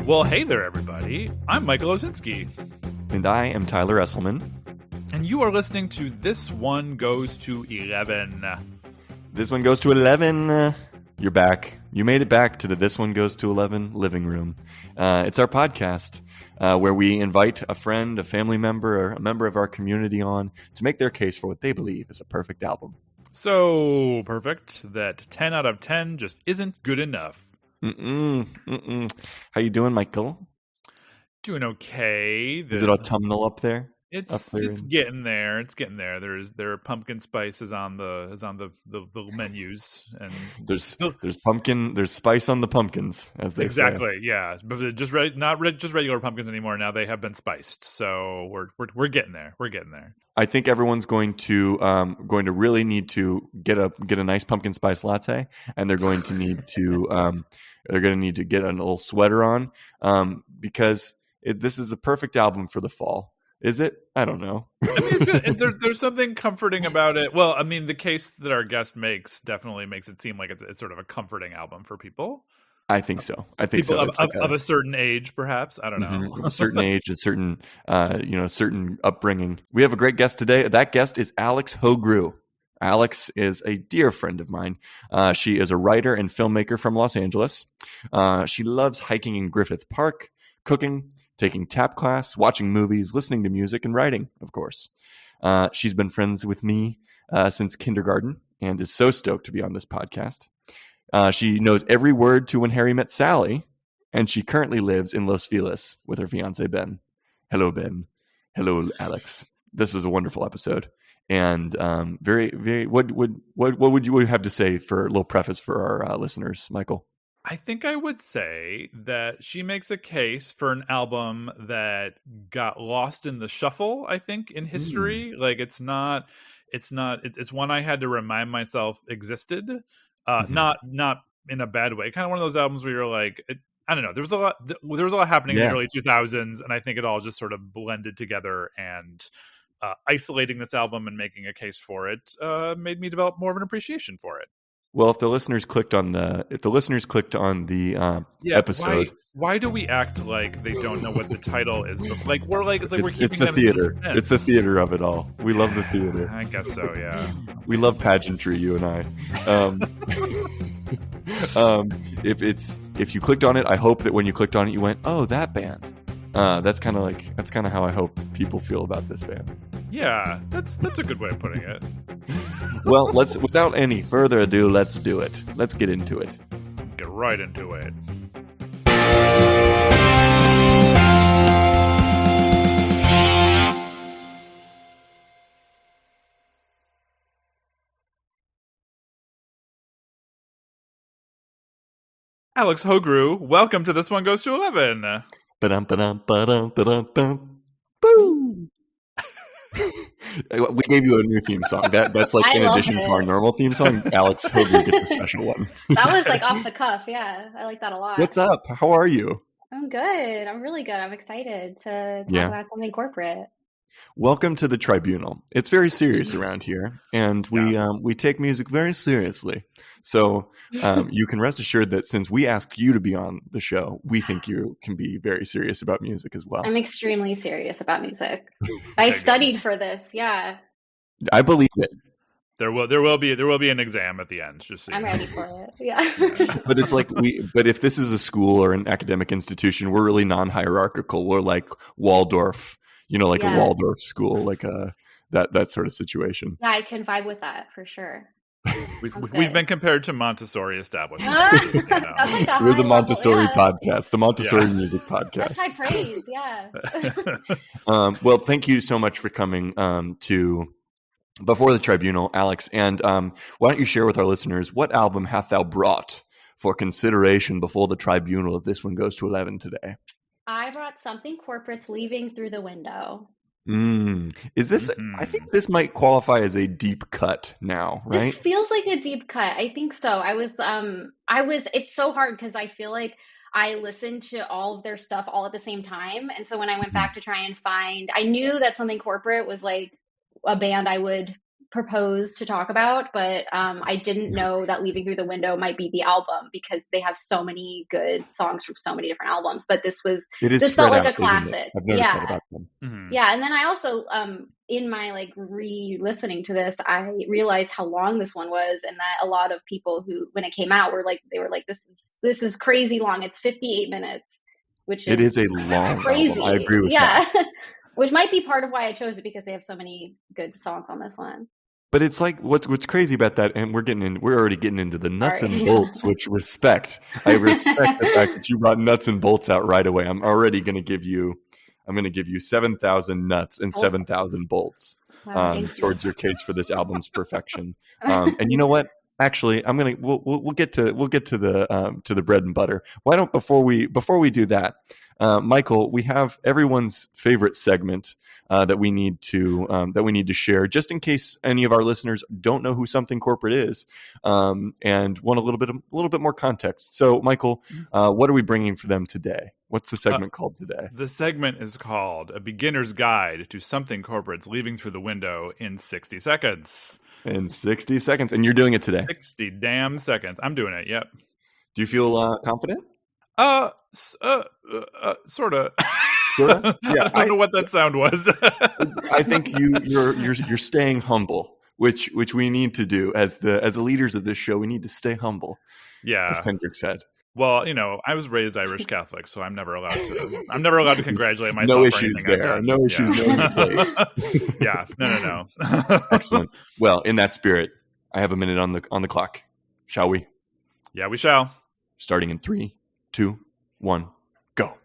Well, hey there, everybody. I'm Michael Osinski. And I am Tyler Esselman. And you are listening to This One Goes to 11. This One Goes to 11. You're back. You made it back to the This One Goes to 11 living room. It's our podcast where we invite a friend, a family member, or a member of our community on to make their case for what they believe is a perfect album. So perfect that 10 out of 10 just isn't good enough. How you doing, Michael? Doing okay. Is it autumnal up there? It's getting there. It's getting there. There are pumpkin spices on the menus, and there's pumpkin. There's spice on the pumpkins, as they say. Exactly. Yeah, but not just regular pumpkins anymore. Now they have been spiced. So we're getting there. We're getting there. I think everyone's going to really need to get a nice pumpkin spice latte, and they're going to need to get a little sweater on because this is the perfect album for the fall. Is it? I don't know. I mean, there's something comforting about it. Well, I mean, the case that our guest makes definitely makes it seem like it's sort of a comforting album for people. I think so. People of a certain age, perhaps. I don't know. A certain age, a certain certain upbringing. We have a great guest today. That guest is Alyx Hogrewe. Alyx is a dear friend of mine. She is a writer and filmmaker from Los Angeles. She loves hiking in Griffith Park, cooking, taking tap class, watching movies, listening to music, and writing, of course. She's been friends with me since kindergarten and is so stoked to be on this podcast. She knows every word to When Harry Met Sally, and she currently lives in Los Feliz with her fiance, Ben. Hello, Ben. Hello, Alyx. This is a wonderful episode. And very, very. What would you have to say for a little preface for our listeners, Michael? I think I would say that she makes a case for an album that got lost in the shuffle, I think, in history. Like it's one I had to remind myself existed. Not in a bad way. Kind of one of those albums where you're like, I don't know. There was a lot happening in the early 2000s, and I think it all just sort of blended together. And isolating this album and making a case for it made me develop more of an appreciation for it. Well, if the listeners clicked on the episode, why do we act like they don't know what the title is? But we're keeping them theater. in suspense. It's the theater of it all. We love the theater. I guess so. Yeah. We love pageantry, you and I. If you clicked on it, I hope that when you clicked on it, you went, "Oh, that band." That's kind of how I hope people feel about this band. Yeah, that's a good way of putting it. Well, without any further ado, let's do it. Let's get into it. Let's get right into it. Alyx Hogrewe, welcome to This One Goes to 11. Boom! We gave you a new theme song. That's like in addition to our normal theme song. Alyx Hogrewe gets a special one. That was like off the cuff. Yeah, I like that a lot. What's up? How are you? I'm good. I'm really good. I'm excited to talk about something corporate. Welcome to the Tribunal. It's very serious around here, and we take music very seriously. So you can rest assured that since we asked you to be on the show, we think you can be very serious about music as well. I'm extremely serious about music. I studied for this. Yeah, I believe it. There will be an exam at the end. Just so I'm ready for it. Yeah. But it's like but if this is a school or an academic institution, we're really non-hierarchical. We're like Waldorf. A Waldorf school, like that sort of situation. Yeah, I can vibe with that for sure. We've been compared to Montessori establishments. We're the Montessori podcast, the Montessori music podcast. That's high praise, yeah. Well, thank you so much for coming to Before the Tribunal, Alyx. And why don't you share with our listeners, what album hath thou brought for consideration before the tribunal of This One Goes to 11 today? I brought Something Corporate's Leaving Through the Window. Is this? I think this might qualify as a deep cut now, right? This feels like a deep cut. I think so. It's so hard because I feel like I listened to all of their stuff all at the same time. And so when I went back to try and find, I knew that Something Corporate was like a band I would proposed to talk about, but I didn't know that Leaving Through the Window might be the album because they have so many good songs from so many different albums. But this felt like a classic. I've noticed that about them. Mm-hmm. Yeah, and then I also in my like re-listening to this, I realized how long this one was, and that a lot of people who, when it came out, were like, this is crazy long. It's 58 minutes, which it is a long crazy. album. I agree with that. Which might be part of why I chose it, because they have so many good songs on this one. But it's like what's crazy about that, and we're already getting into the nuts and bolts, which respect. I respect the fact that you brought nuts and bolts out right away. I'm going to give you 7,000 nuts and 7,000 bolts towards your case for this album's perfection. And you know what? Actually, we'll get to the bread and butter. Why don't before we do that, Michael, we have everyone's favorite segment that we need to share, just in case any of our listeners don't know who Something Corporate is, and want a little bit more context. So, Michael, what are we bringing for them today? What's the segment called today? The segment is called A Beginner's Guide to Something Corporate's Leaving Through the Window in 60 Seconds. In 60 seconds, and you're doing it today. 60 damn seconds. I'm doing it. Yep. Do you feel confident? Sort of. Yeah, I don't know what that sound was. I think you're staying humble, which we need to do as the leaders of this show. We need to stay humble. Yeah, as Kendrick said. Well, I was raised Irish Catholic, so I'm never allowed to congratulate myself. No issues there. Like no issues in place. Yeah, no. Excellent. Well, in that spirit, I have a minute on the clock. Shall we? Yeah, we shall. Starting in 3, 2, 1, go.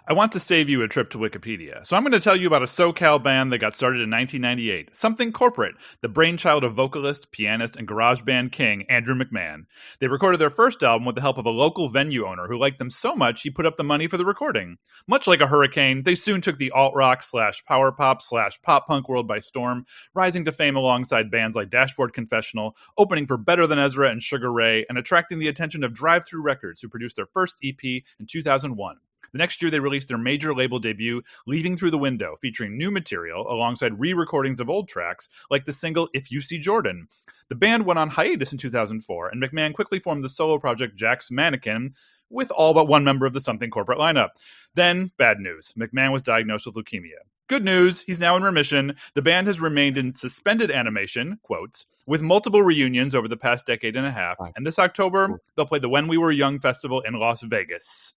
I want to save you a trip to Wikipedia, so I'm going to tell you about a SoCal band that got started in 1998, Something Corporate, the brainchild of vocalist, pianist, and garage band king Andrew McMahon. They recorded their first album with the help of a local venue owner who liked them so much he put up the money for the recording. Much like a hurricane, they soon took the alt-rock / power pop / pop-punk world by storm, rising to fame alongside bands like Dashboard Confessional, opening for Better Than Ezra and Sugar Ray, and attracting the attention of Drive-Thru Records, who produced their first EP in 2001. The next year, they released their major label debut, Leaving Through the Window, featuring new material alongside re-recordings of old tracks, like the single If You See Jordan. The band went on hiatus in 2004, and McMahon quickly formed the solo project Jack's Mannequin, with all but one member of the Something Corporate lineup. Then, bad news. McMahon was diagnosed with leukemia. Good news, he's now in remission. The band has remained in suspended animation, quotes, with multiple reunions over the past decade and a half, and this October, they'll play the When We Were Young Festival in Las Vegas.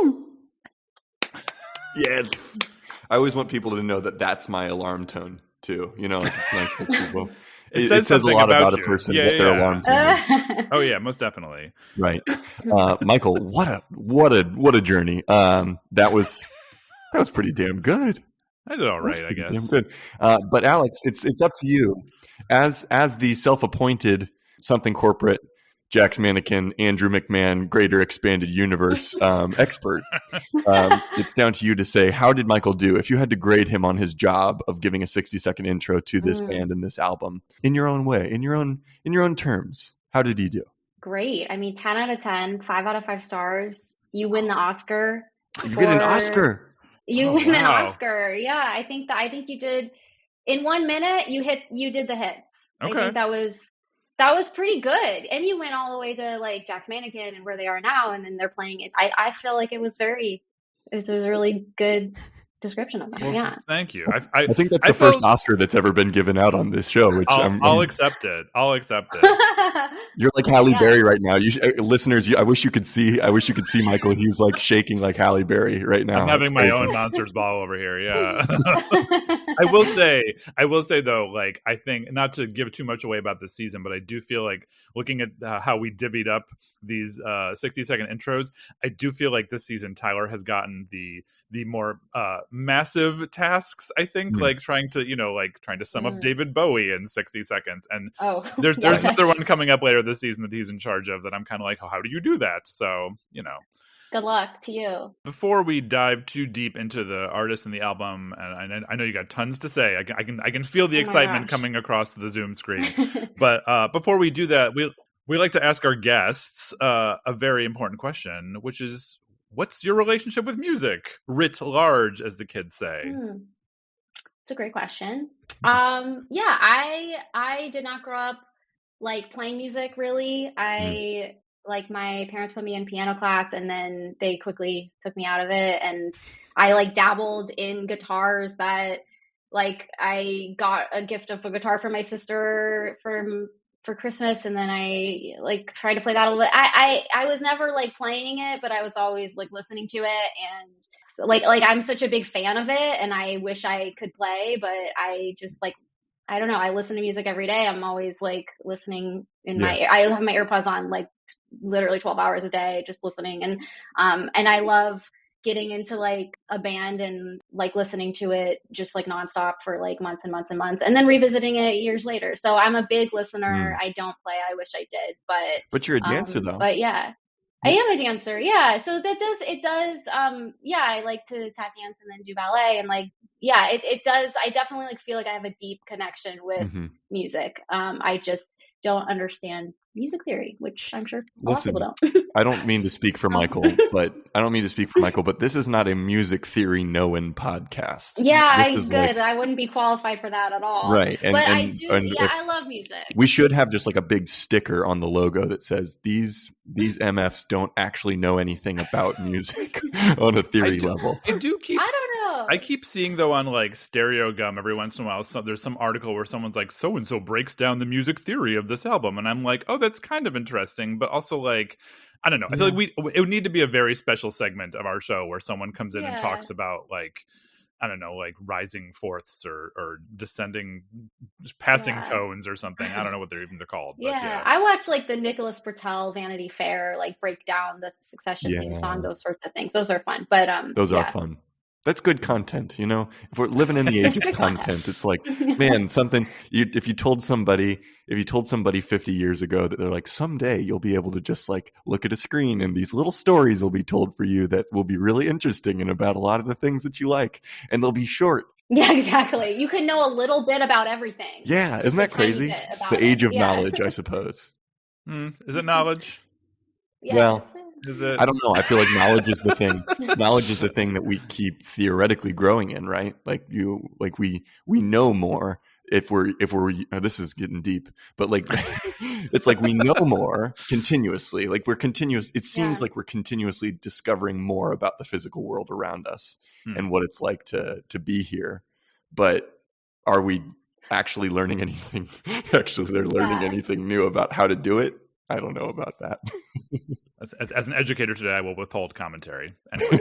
Ooh! Yes. I always want people to know that that's my alarm tone too. Like it's nice for people. It says a lot about a person what their alarm tone is. Oh yeah, most definitely. Right, Michael. What a journey. That was pretty damn good. I did all right, I guess. Damn good. But Alyx, it's up to you as the self-appointed Something Corporate, Jack's Mannequin, Andrew McMahon, Greater Expanded Universe expert. It's down to you to say, how did Michael do? If you had to grade him on his job of giving a 60-second intro to this band and this album, in your own way, in your own terms, how did he do? Great. I mean, 10 out of 10, 5 out of 5 stars. You win the Oscar. You get an Oscar. You win an Oscar. Yeah, I think you did in 1 minute. You did the hits. Okay. I think that was pretty good. And you went all the way to like Jack's Mannequin and where they are now, and then they're playing it. I feel like it's a really good description of that. Well, yeah. Thank you. I think that's the first Oscar that's ever been given out on this show, which I'll accept it. I'll accept it. You're like Halle Berry right now. Listeners, I wish you could see Michael. He's like shaking like Halle Berry right now. I'm having my own Monsters Ball over here. Yeah. I will say though, like, I think, not to give too much away about this season, but I do feel like looking at how we divvied up these 60-second intros, I do feel like this season Tyler has gotten the more massive tasks, I think, like trying to sum up David Bowie in 60 seconds. And there's another one coming up later this season that he's in charge of that I'm kind of like, oh, how do you do that? So, Good luck to you. Before we dive too deep into the artist and the album, and I know you got tons to say. I can feel the excitement coming across the Zoom screen. But before we do that, we like to ask our guests a very important question, which is, what's your relationship with music, writ large, as the kids say? It's a great question. Yeah, I did not grow up like playing music really. Mm. Like my parents put me in piano class and then they quickly took me out of it. And I like dabbled in guitars that like I got a gift of a guitar from my sister for Christmas, and then I like tried to play that a little bit. I was never like playing it, but I was always like listening to it, and like I'm such a big fan of it, and I wish I could play, but I just like I don't know. I listen to music every day. I'm always like listening in Yeah. I have my AirPods on like literally 12 hours a day, just listening. And I love getting into like a band and like listening to it just like nonstop for like months and months and months, and then revisiting it years later. So I'm a big listener. Mm. I don't play. I wish I did, But you're a dancer though. but yeah. I am a dancer, yeah. So it does, yeah, I like to tap dance and then do ballet, and like, yeah, it does. I definitely like feel like I have a deep connection with Mm-hmm. music. I just don't understand music theory, which I'm sure a lot of Listen, people don't. I don't mean to speak for Michael, but this is not a music theory knowing podcast. Yeah, This is good. like, I wouldn't be qualified for that at all. right. But I do, And yeah, if I love music. we should have just like a big sticker on the logo that says these MFs don't actually know anything about music on a theory level. I do keep. I don't know. I keep seeing though on like Stereo Gum every once in a while. So there's some article where someone's like, so and so breaks down the music theory of this album, and I'm like, oh, that's kind of interesting, but also like, I don't know. I feel like it would need to be a very special segment of our show where someone comes in and talks about like, I don't know, like rising fourths or descending, just passing tones or something. I don't know what they're called. But Yeah, I watch like the Nicholas Britell Vanity Fair, like break down the Succession theme song, those sorts of things. Those are fun. But those are fun. That's good content, you know. If we're living in the age of content, it's like, man, something. If you told somebody 50 years ago that they're like, someday you'll be able to just like look at a screen and these little stories will be told for you that will be really interesting and about a lot of the things that you like, and they'll be short. Yeah, exactly. You can know a little bit about everything. Yeah, isn't that crazy? The age of knowledge, I suppose. Is it knowledge? Yeah, well. Is it? I don't know. I feel like knowledge is the thing. Knowledge is the thing that we keep theoretically growing in, right? Like we know more if we're this is getting deep, but like it's like we know more continuously. Like it seems like we're continuously discovering more about the physical world around us and what it's like to be here. But are we actually learning anything? They're learning anything new about how to do it? I don't know about that. As an educator today, I will withhold commentary. Anyway.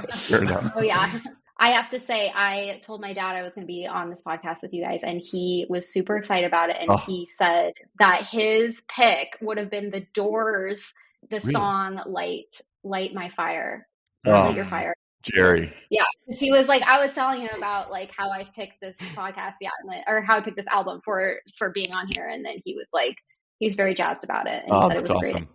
Fair enough. Oh yeah. I have to say, I told my dad I was going to be on this podcast with you guys, and he was super excited about it. And he said that his pick would have been the Doors, the song "Light My Fire," "Light Your Fire." Jerry. Yeah, because he was like, I was telling him about like how I picked this podcast, or how I picked this album for being on here, and then he was like, he was very jazzed about it. And he said that's it was awesome.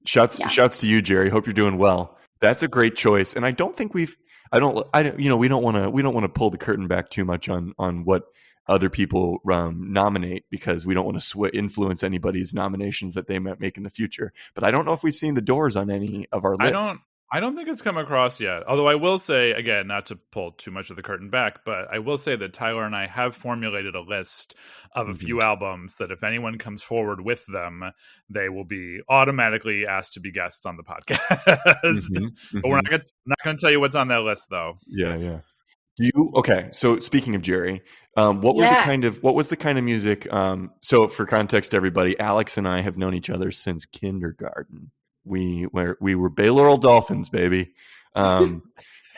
Shouts to you, Jerry. Hope you're doing well. That's a great choice, and I don't think we don't want to pull the curtain back too much on what other people nominate, because we don't want to influence anybody's nominations that they might make in the future. But I don't know if we've seen the Doors on any of our lists. I don't think it's come across yet. Although I will say, again, not to pull too much of the curtain back, but I will say that Tyler and I have formulated a list of a few albums that if anyone comes forward with them, they will be automatically asked to be guests on the podcast. But we're not going to tell you what's on that list, though. Yeah. Okay, so speaking of Jerry, what was the kind of music? So for context, everybody, Alyx and I have known each other since kindergarten. We were Bay Laurel Dolphins, baby. And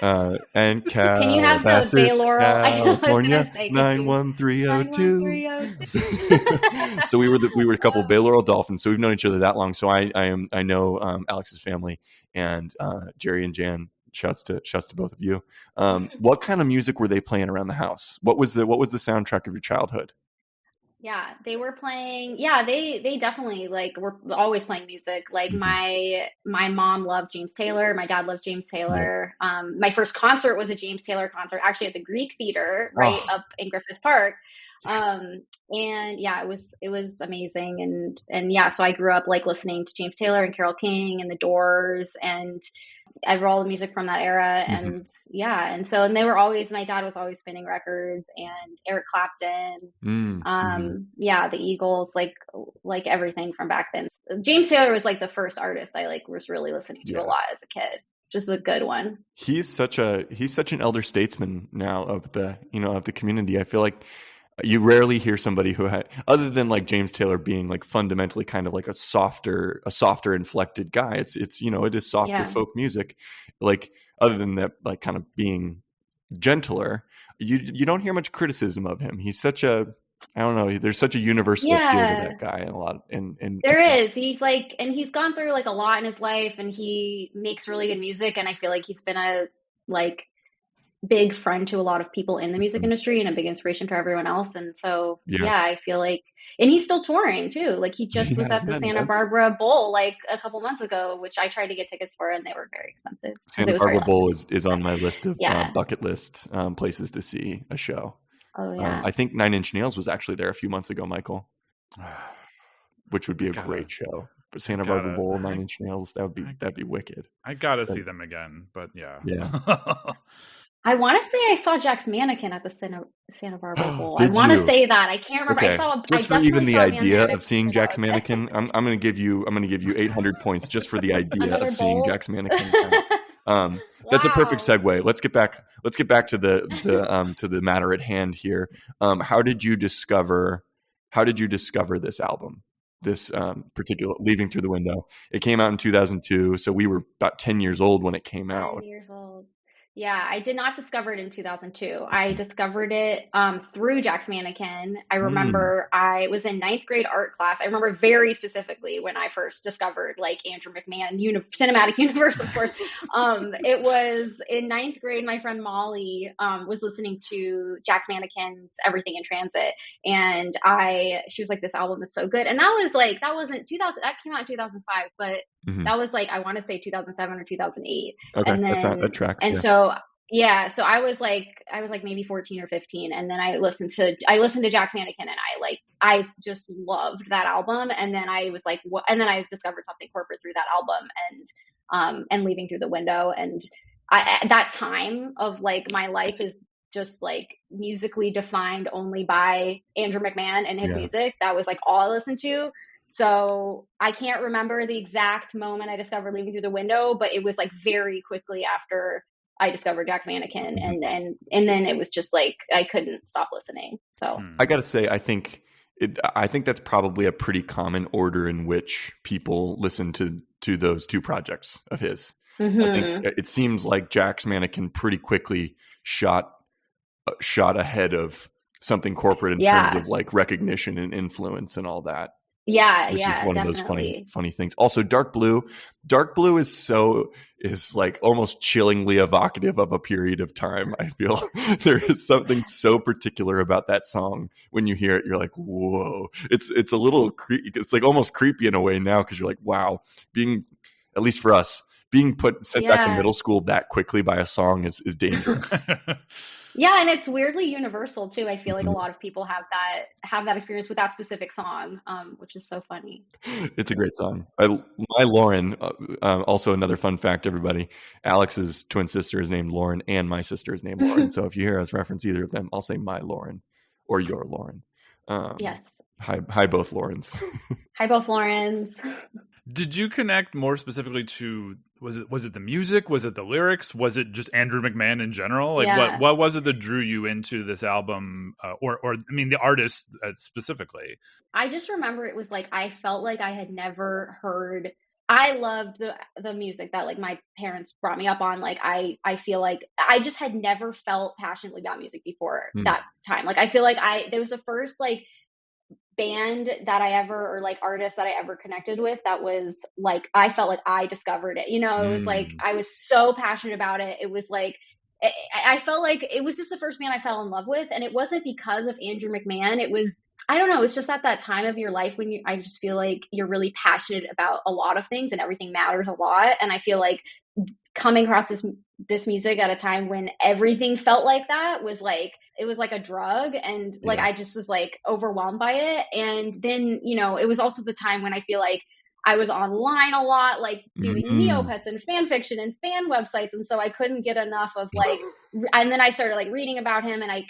can you have the Bay Laurel? California 91302. So we were a couple Bay Laurel Dolphins. So we've known each other that long. So I know Alex's family, and Jerry and Jan. Shouts to both of you. What kind of music were they playing around the house? What was the soundtrack of your childhood? Yeah, they were playing. Yeah, they definitely like were always playing music. Like my mom loved James Taylor. My dad loved James Taylor. My first concert was a James Taylor concert, actually at the Greek Theater, right up in Griffith Park. Yes. And yeah, it was amazing. And yeah, so I grew up like listening to James Taylor and Carole King and the Doors, and I have all the music from that era, Mm-hmm. and yeah, and they were always, my dad was always spinning records, and Eric Clapton, Mm-hmm. yeah, the Eagles, like everything from back then. James Taylor was like the first artist I like was really listening to a lot as a kid. Just a good one. He's such an elder statesman now of the of the community. I feel like you rarely hear somebody who had, other than like James Taylor being like fundamentally kind of like a softer inflected guy. It's it is softer folk music. Like other than that, like kind of being gentler, you don't hear much criticism of him. He's such a, I don't know, there's such a universal appeal to that guy, and a lot and there is. He's like, and he's gone through like a lot in his life, and he makes really good music, and I feel like he's been a like big friend to a lot of people in the music industry and a big inspiration to everyone else. And so I feel like, and he's still touring too. Like he just was at the Santa Barbara Bowl like a couple months ago, which I tried to get tickets for, and they were very expensive. Santa Barbara Bowl is on my list of bucket list places to see a show. Oh yeah. I think 9 Inch Nails was actually there a few months ago, Michael, which would be a great show. But Santa Barbara Bowl, 9 Inch Nails, that'd be wicked. I gotta see them again, but yeah. I want to say I saw Jack's Mannequin at the Santa Barbara Bowl. I want to say that. I can't remember. Okay. I saw just for even the idea of seeing Jack's Mannequin. I'm going to give you 800 points just for the idea of seeing Jack's Mannequin. That's a perfect segue. Let's get back to the matter at hand here. How did you discover this album? This particular Leaving Through the Window. It came out in 2002, so we were about 10 years old when it came out. 10 years old. Yeah, I did not discover it in 2002. I discovered it through Jack's Mannequin. I remember I was in 9th grade art class. I remember very specifically when I first discovered like Andrew McMahon Cinematic Universe, of course. It was in 9th grade. My friend Molly was listening to Jack's Mannequin's Everything in Transit, and she was like, "This album is so good." And that wasn't 2000. That came out in 2005, but that was like, I want to say 2007 or 2008. Okay, and then, that tracks. And so so I was like maybe 14 or 15, and then I listened to Jack's Mannequin, and I just loved that album. And then I was like, what? And then I discovered Something Corporate through that album, and Leaving Through the Window. And at that time of like my life is just like musically defined only by Andrew McMahon and his music. That was like all I listened to. So I can't remember the exact moment I discovered Leaving Through the Window, but it was like very quickly after I discovered Jack's Mannequin, and then it was just like I couldn't stop listening. So I gotta say, I think that's probably a pretty common order in which people listen to those two projects of his. I think it seems like Jack's Mannequin pretty quickly shot ahead of Something Corporate in terms of like recognition and influence and all that. Yeah, which is one definitely. of those funny things. Also, Dark Blue is like almost chillingly evocative of a period of time. I feel there is something so particular about that song. When you hear it, you're like, whoa. It's a little it's like almost creepy in a way now, because you're like, wow, being, at least for us, being sent back to middle school that quickly by a song is dangerous. Yeah, and it's weirdly universal too. I feel like a lot of people have that experience with that specific song, which is so funny. It's a great song. My Lauren, also another fun fact, everybody. Alex's twin sister is named Lauren, and my sister is named Lauren. So if you hear us reference either of them, I'll say my Lauren or your Lauren. Yes. Hi, both Laurens. Hi, both Laurens. Did you connect more specifically to, was it the music? Was it the lyrics? Was it just Andrew McMahon in general? Like what was it that drew you into this album, or I mean the artist specifically? I just remember it was like I felt like I had never heard. I loved the music that like my parents brought me up on. Like I feel like I just had never felt passionately about music before that time. Like I feel like there was the first like band that I ever, or like artist that I ever connected with that was like, I felt like I discovered it, it was like, I was so passionate about it. It was like, I felt like it was just the first band I fell in love with. And it wasn't because of Andrew McMahon. It was, I don't know, it's just at that time of your life when I just feel like you're really passionate about a lot of things and everything matters a lot. And I feel like coming across this music at a time when everything felt like that was like, it was like a drug, and like I just was like overwhelmed by it. And then it was also the time when I feel like I was online a lot, like doing Mm. Neopets and fan fiction and fan websites. And so I couldn't get enough of like, and then I started like reading about him, and I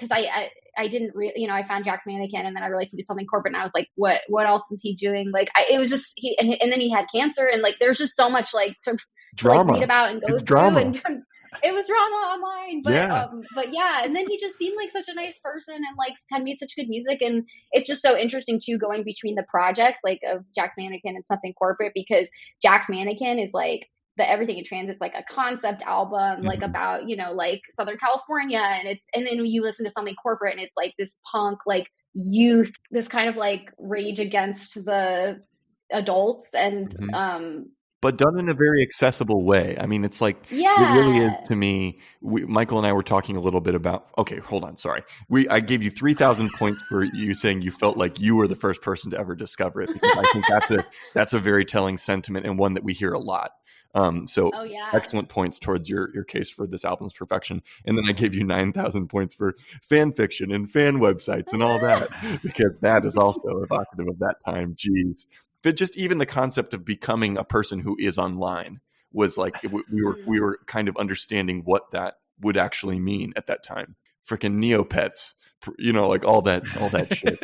didn't I found Jack's Mannequin, and then I realized he did something corporate, and I was like, what else is he doing? Like, it was just, and then he had cancer, and like, there's just so much like to like read about and go It's through. drama. And it was drama online, Yeah. but yeah. And then he just seemed like such a nice person, and like had made such good music. And it's just so interesting too, going between the projects, like of Jack's Mannequin and something corporate, because Jack's Mannequin is like the Everything in Transit's like a concept album, like about, like Southern California. And then you listen to something corporate, and it's like this punk, like youth, this kind of like rage against the adults. And, but done in a very accessible way. I mean, it's like, yeah, it really is to me. Michael and I were talking a little bit about, okay, hold on. Sorry. I gave you 3,000 points for you saying you felt like you were the first person to ever discover it, because I think that's a very telling sentiment, and one that we hear a lot. So excellent points towards your case for this album's perfection. And then I gave you 9,000 points for fan fiction and fan websites and all that, because that is also evocative of that time. Jeez. But just even the concept of becoming a person who is online was like, we were kind of understanding what that would actually mean at that time. Freaking Neopets, like all that shit.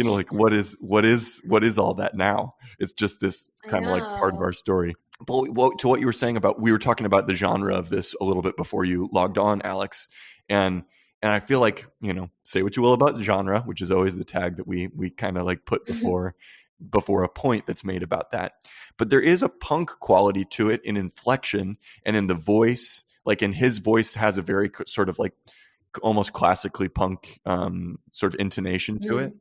Like what is all that now? It's just this kind of like part of our story. But to what you were saying about, we were talking about the genre of this a little bit before you logged on, Alyx, and I feel like, say what you will about genre, which is always the tag that we kind of like put before a point that's made about that. But there is a punk quality to it in inflection and in the voice. Like, in his voice has a very sort of like almost classically punk sort of intonation to it.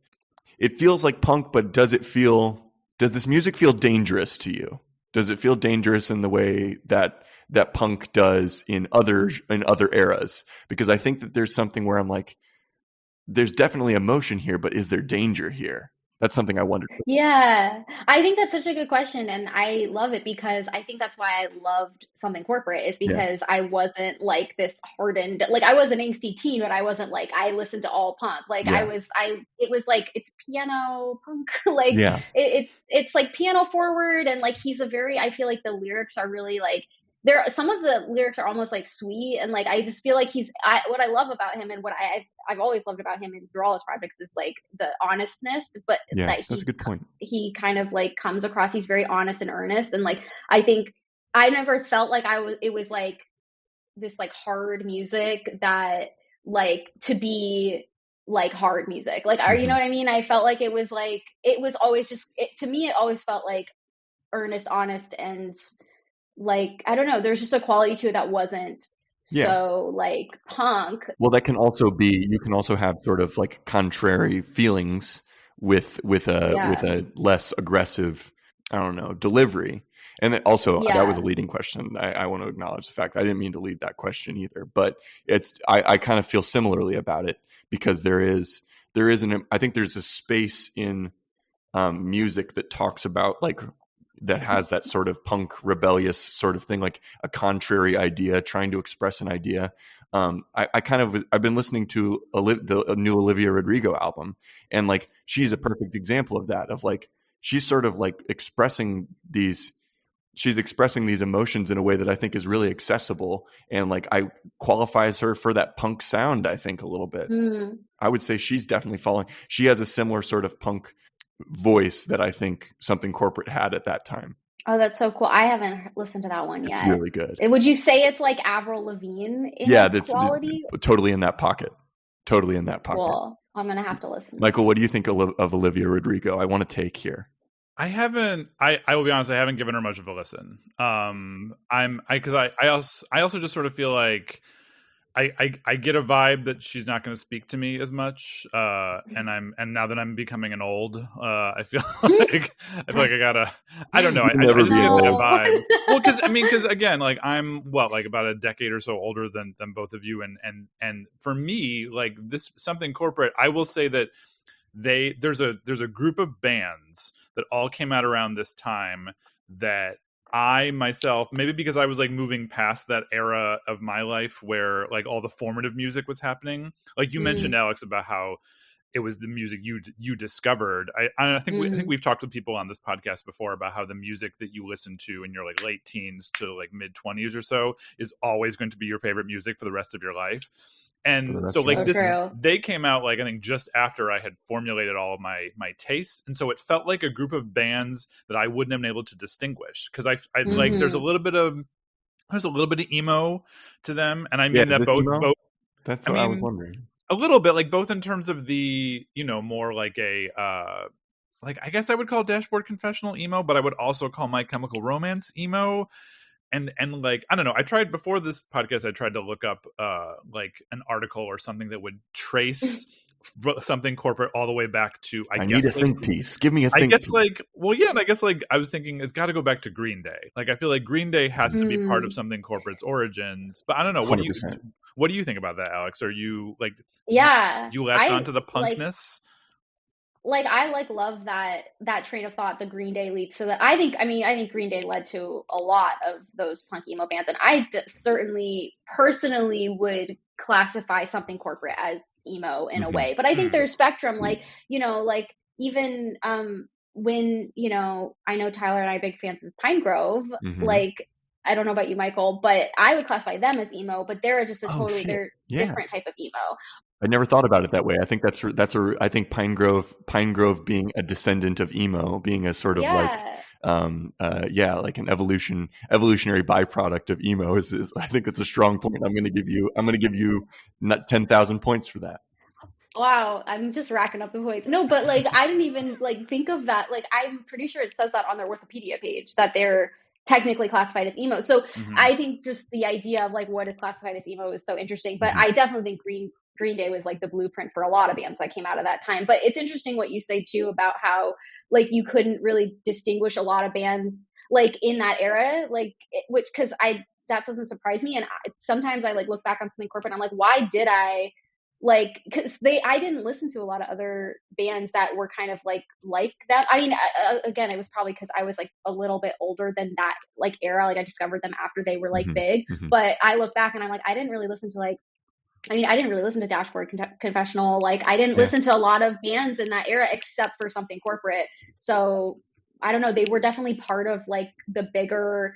It feels like punk, but does this music feel dangerous to you? Does it feel dangerous in the way that punk does in other eras? Because I think that there's something where I'm like, there's definitely emotion here, but is there danger here? That's something I wondered. Yeah, I think that's such a good question, and I love it, because I think that's why I loved Something Corporate, is because I wasn't like this hardened, like I was an angsty teen, but I wasn't like, I listened to all punk. Like it was like, it's piano punk, like it's like piano forward, and like I feel like the lyrics are really like, some of the lyrics are almost like sweet, and like I just feel like what I love about him, and what I've always loved about him and through all his projects, is like the honestness, but that's a good point. He kind of like comes across, he's very honest and earnest, and like I think I never felt like it was like this like hard music that like to be like hard music, like you know what I mean? I felt like it was always just to me it always felt like earnest, honest, and like, I don't know, there's just a quality to it that wasn't so like punk. Well, that can also be, you can also have sort of like contrary feelings with a less aggressive, I don't know, delivery. And also that was a leading question. I want to acknowledge the fact I didn't mean to lead that question either, but I kind of feel similarly about it, because I think there's a space in music that talks about like, that has that sort of punk rebellious sort of thing, like a contrary idea, trying to express an idea. I've been listening to the new Olivia Rodrigo album, and like, she's a perfect example of that, of like, she's sort of like expressing these emotions in a way that I think is really accessible, and like, I qualifies her for that punk sound, I think, a little bit. I would say she's definitely falling. She has a similar sort of punk voice that I think Something Corporate had at that time. Oh, that's so cool. I haven't listened to that one yet. It's really good. Would you say it's like Avril Lavigne in quality? Totally in that pocket. Cool. I'm going to have to listen. Michael, what do you think of Olivia Rodrigo? I want to take here. I will be honest, I haven't given her much of a listen. Because I also just sort of feel like I get a vibe that she's not going to speak to me as much, and now that I'm becoming an old, I feel like I gotta. I don't know. I just get that vibe. Well, because again, like, I'm like about a decade or so older than both of you, and for me, like, this Something Corporate, I will say that there's a group of bands that all came out around this time that I myself, maybe because I was like moving past that era of my life where like all the formative music was happening. Like you mentioned, Alyx, about how it was the music you discovered. I think we've talked with people on this podcast before about how the music that you listen to in your like late teens to like mid 20s or so is always going to be your favorite music for the rest of your life. And so like they came out like I think just after I had formulated all of my tastes, and so it felt like a group of bands that I wouldn't have been able to distinguish, because I like there's a little bit of emo to them, and I mean that both that's what I was wondering. A little bit, like both in terms of the, you know, more like a like I guess I would call Dashboard Confessional emo, but I would also call My Chemical Romance emo. And like I don't know, I tried before this podcast, I tried to look up like an article or something that would trace something corporate all the way back to I guess need a think piece. Give me a think piece. Like, well, yeah, and I guess like I was thinking it's got to go back to Green Day. Like I feel like Green Day has to be part of something corporate's origins. But I don't know. 100%. What do you think about that, Alex? Are you like, you latch onto the punkness? Like I love that train of thought the Green Day leads to that. I think Green Day led to a lot of those punk emo bands, and I certainly personally would classify something corporate as emo in a way. But I think there's spectrum, like, you know, like even when, you know, I know Tyler and I are big fans of Pine Grove, like I don't know about you, Michael, but I would classify them as emo, but they're just they're different type of emo. I never thought about it that way. I think I think Pine Grove being a descendant of emo, being a sort of like like an evolutionary byproduct of emo is I think it's a strong point. I'm going to give you not 10,000 points for that. Wow, I'm just racking up the points. No, but like I didn't even like think of that. Like I'm pretty sure it says that on their Wikipedia page that they're technically classified as emo. So I think just the idea of like what is classified as emo is so interesting. But I definitely think Green Day was like the blueprint for a lot of bands that came out of that time. But it's interesting what you say too about how like you couldn't really distinguish a lot of bands like in that era, like because that doesn't surprise me. And sometimes I like look back on something corporate and I'm like, why did I like, because I didn't listen to a lot of other bands that were kind of like that. I mean, again, it was probably because I was like a little bit older than that like era. Like I discovered them after they were like big. But I look back and I'm like, I didn't really listen to Dashboard Confessional. Like I didn't listen to a lot of bands in that era except for something corporate. So I don't know. They were definitely part of like the bigger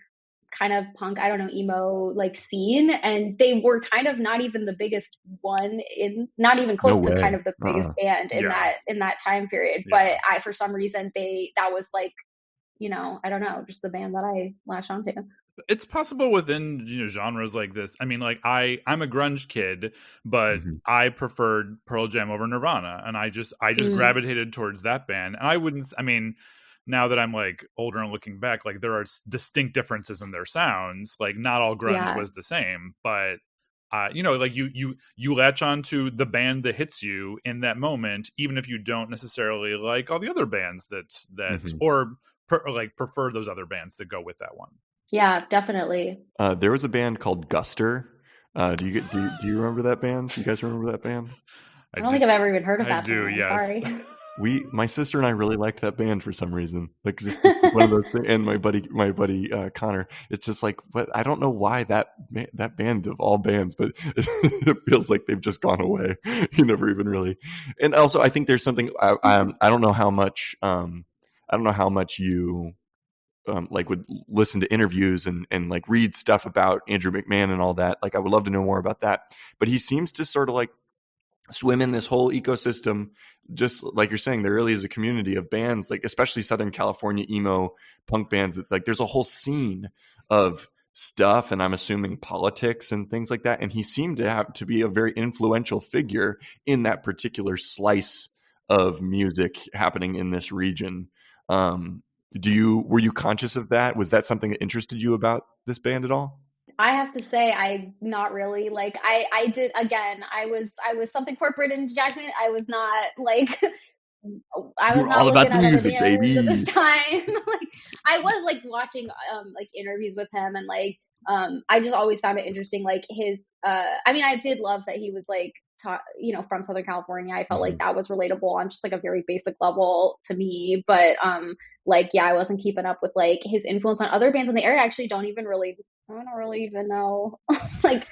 kind of punk, I don't know, emo like scene. And they were kind of not even the biggest one not even close to kind of the biggest band in that time period. But for some reason that was like, you know, I don't know, just the band that I latched onto. It's possible within, you know, genres like this. I mean, like I'm a grunge kid, but I preferred Pearl Jam over Nirvana, and I just gravitated towards that band. And now that I'm like older and looking back, like there are distinct differences in their sounds. Like not all grunge was the same, but you know, like you latch on to the band that hits you in that moment, even if you don't necessarily like all the other bands or prefer those other bands that go with that one. Yeah, definitely. There was a band called Guster. Do you remember that band? You guys remember that band? I don't think I've ever even heard of that band. Yes. Sorry. My sister and I really liked that band for some reason. Like just one of those things. And my buddy Connor. It's just like, but I don't know why that band of all bands, but it feels like they've just gone away. You never even really. And also, I think there's something. I don't know how much. I don't know how much you. Like would listen to interviews and like read stuff about Andrew McMahon and all that. Like I would love to know more about that. But he seems to sort of like swim in this whole ecosystem, just like you're saying, there really is a community of bands, like especially Southern California emo punk bands that like there's a whole scene of stuff, and I'm assuming politics and things like that. And he seemed to have to be a very influential figure in that particular slice of music happening in this region. Were you conscious of that? Was that something that interested you about this band at all? I have to say, I not really. Like I did, again, I was something corporate in Jackson. I was not like, I was not looking at music, other bands at this time. Like I was like watching like interviews with him, and like I just always found it interesting. Like his I mean, I did love that he was like you know, from Southern California. I felt like that was relatable on just like a very basic level to me. But like, yeah, I wasn't keeping up with like his influence on other bands in the area. I actually don't even really I don't really even know like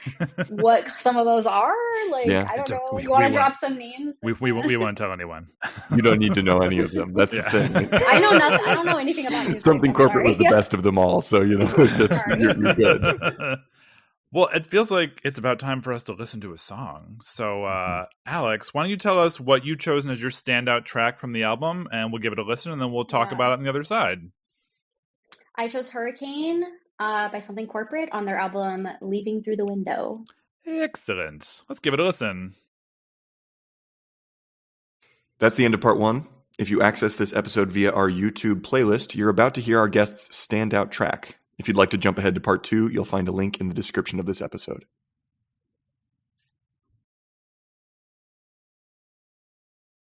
what some of those are. Like, Yeah. I don't know. We You want to won't- drop some names? We won't tell anyone. You don't need to know any of them. That's Yeah. the thing. I know nothing. I don't know anything about music. Something I'm corporate was sorry. the best of them all, so Sorry. you're good. Well, it feels like it's about time for us to listen to a song. So, Alex, why don't you tell us what you've chosen as your standout track from the album, and we'll give it a listen, and then we'll talk about it on the other side. I chose Hurricane by Something Corporate on their album Leaving Through the Window. Excellent. Let's give it a listen. That's the end of part 1. If you access this episode via our YouTube playlist, you're about to hear our guest's standout track. If you'd like to jump ahead to part 2, you'll find a link in the description of this episode.